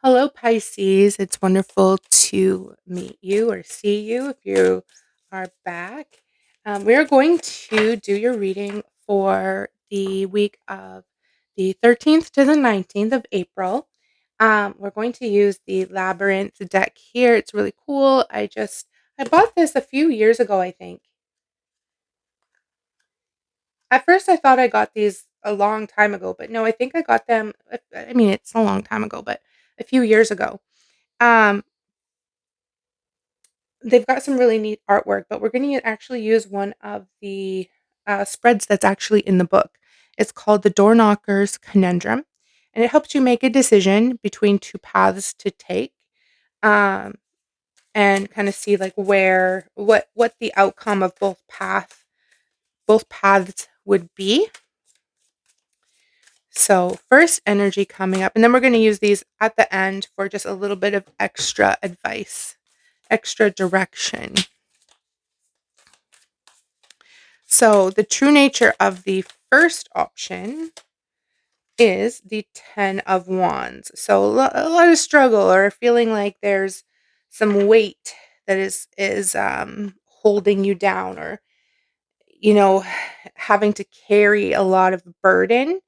Hello, Pisces. It's wonderful to meet you or see you if you are back. We are going to do your reading for the week of the 13th to the 19th of April. We're going to use the Labyrinth deck here. It's really cool. I bought this a few years ago, I think. At first, I thought I got these a long time ago, but no, I think I got them. I mean, it's a long time ago, but a few years ago. Um, They've got some really neat artwork, but we're going to actually use one of the spreads that's actually in the book. It's called The Door Knocker's Conundrum, and it helps you make a decision between two paths to take, um, and kind of see like what the outcome of both paths would be. So first energy coming up, and then we're going to use these at the end for just a little bit of extra advice, extra direction. So the true nature of the first option is the 10 of Wands. So a lot of struggle or feeling like there's some weight that is holding you down, or you know having to carry a lot of burden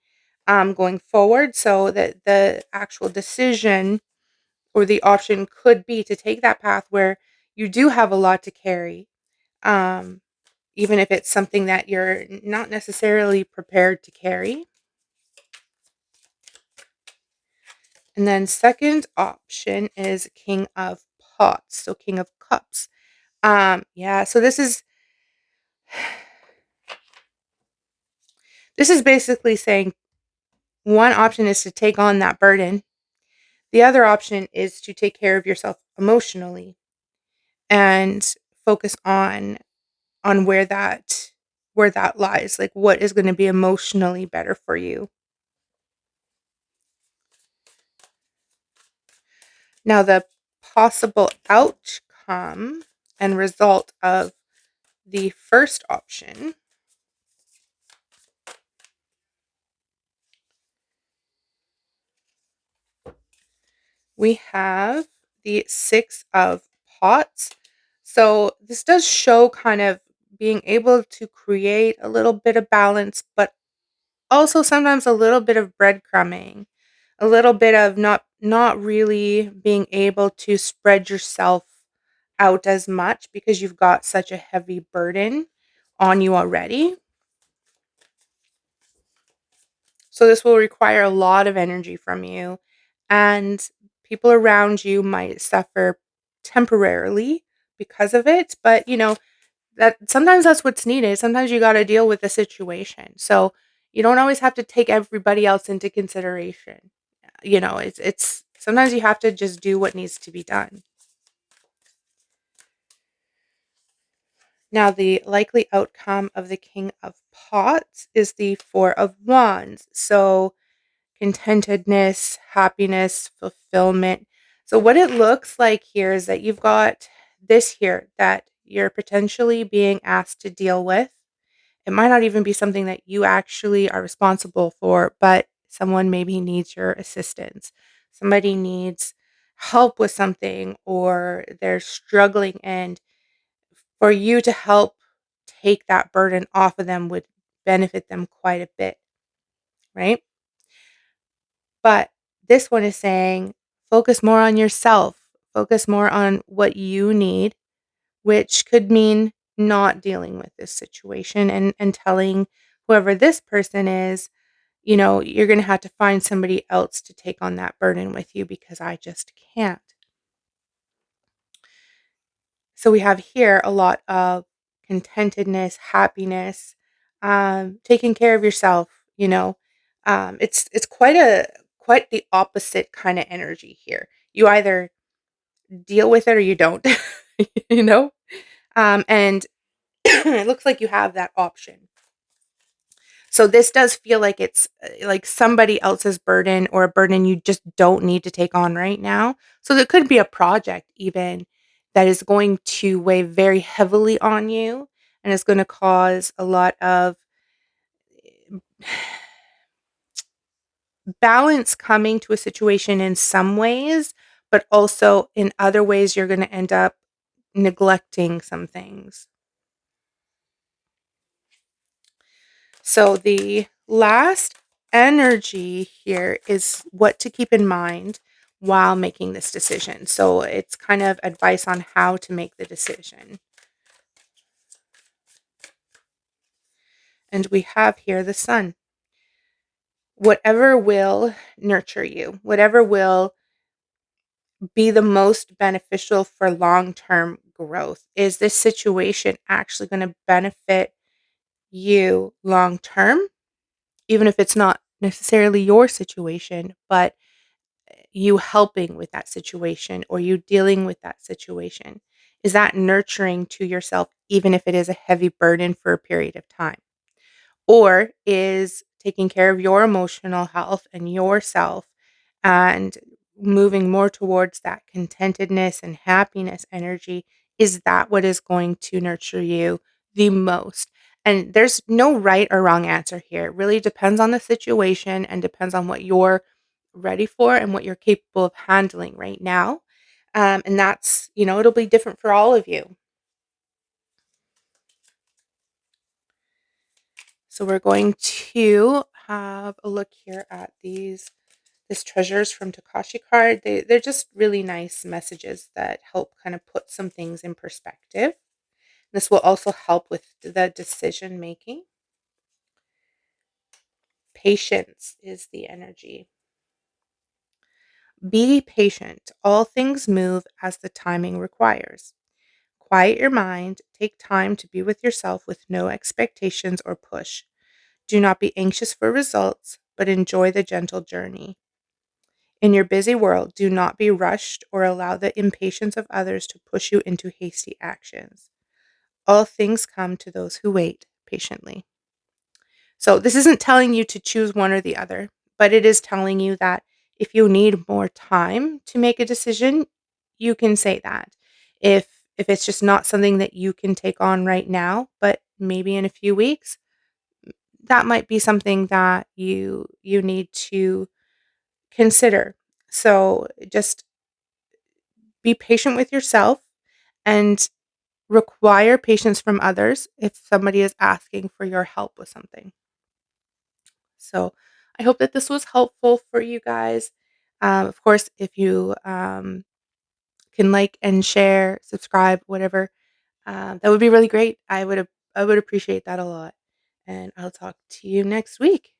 going forward, so that the actual decision or the option could be to take that path where you do have a lot to carry. Um Even if it's something that you're not necessarily prepared to carry. And then second option is King of Pots, so King of Cups. Yeah, so this is basically saying one option is to take on that burden. The other option is to take care of yourself emotionally and focus on where that lies, like what is going to be emotionally better for you. Now, the possible outcome and result of the first option, we have the Six of Pots. So, this does show kind of being able to create a little bit of balance, but also sometimes a little bit of breadcrumbing, a little bit of not really being able to spread yourself out as much because you've got such a heavy burden on you already. So this will require a lot of energy from you, and people around you might suffer temporarily because of it, but that sometimes that's what's needed. Sometimes you got to deal with the situation. So you don't always have to take everybody else into consideration. It's sometimes you have to just do what needs to be done. Now, the likely outcome of the King of Pots is the Four of Wands. So, contentedness, happiness, fulfillment. So, what it looks like here is that you've got this here that you're potentially being asked to deal with. It might not even be something that you actually are responsible for, but someone maybe needs your assistance. Somebody needs help with something, or they're struggling, and for you to help take that burden off of them would benefit them quite a bit, right? But this one is saying focus more on yourself, focus more on what you need, which could mean not dealing with this situation and telling whoever this person is, you're going to have to find somebody else to take on that burden with you because I just can't. So we have here a lot of contentedness, happiness, taking care of yourself. It's quite the opposite kind of energy here. You either deal with it or you don't, you know. And it looks like you have that option. So this does feel like it's like somebody else's burden, or a burden you just don't need to take on right now. So there could be a project even that is going to weigh very heavily on you, and it's going to cause a lot of balance coming to a situation in some ways, but also in other ways, you're going to end up neglecting some things. So the last energy here is what to keep in mind while making this decision. So it's kind of advice on how to make the decision. And we have here the sun. Whatever will nurture you, whatever will be the most beneficial for long-term growth. Is this situation actually going to benefit you long term, even if it's not necessarily your situation, but you helping with that situation or you dealing with that situation? Is that nurturing to yourself, even if it is a heavy burden for a period of time? Or is taking care of your emotional health and yourself and moving more towards that contentedness and happiness energy, is that what is going to nurture you the most? And there's no right or wrong answer here. It really depends on the situation and depends on what you're ready for and what you're capable of handling right now. And that's, it'll be different for all of you. So we're going to have a look here at this treasures from Takashi card. They're just really nice messages that help kind of put some things in perspective. This will also help with the decision making. Patience is the energy. Be patient. All things move as the timing requires. Quiet your mind. Take time to be with yourself with no expectations or push. Do not be anxious for results, but enjoy the gentle journey. In your busy world, do not be rushed or allow the impatience of others to push you into hasty actions. All things come to those who wait patiently. So, this isn't telling you to choose one or the other, but it is telling you that if you need more time to make a decision, you can say that. If if it's just not something that you can take on right now, but maybe in a few weeks, that might be something that you need to consider. So, just be patient with yourself and require patience from others if somebody is asking for your help with something. So I hope that this was helpful for you guys. Of course, if you can like and share, subscribe, whatever, that would be really great. I would appreciate that a lot. And I'll talk to you next week.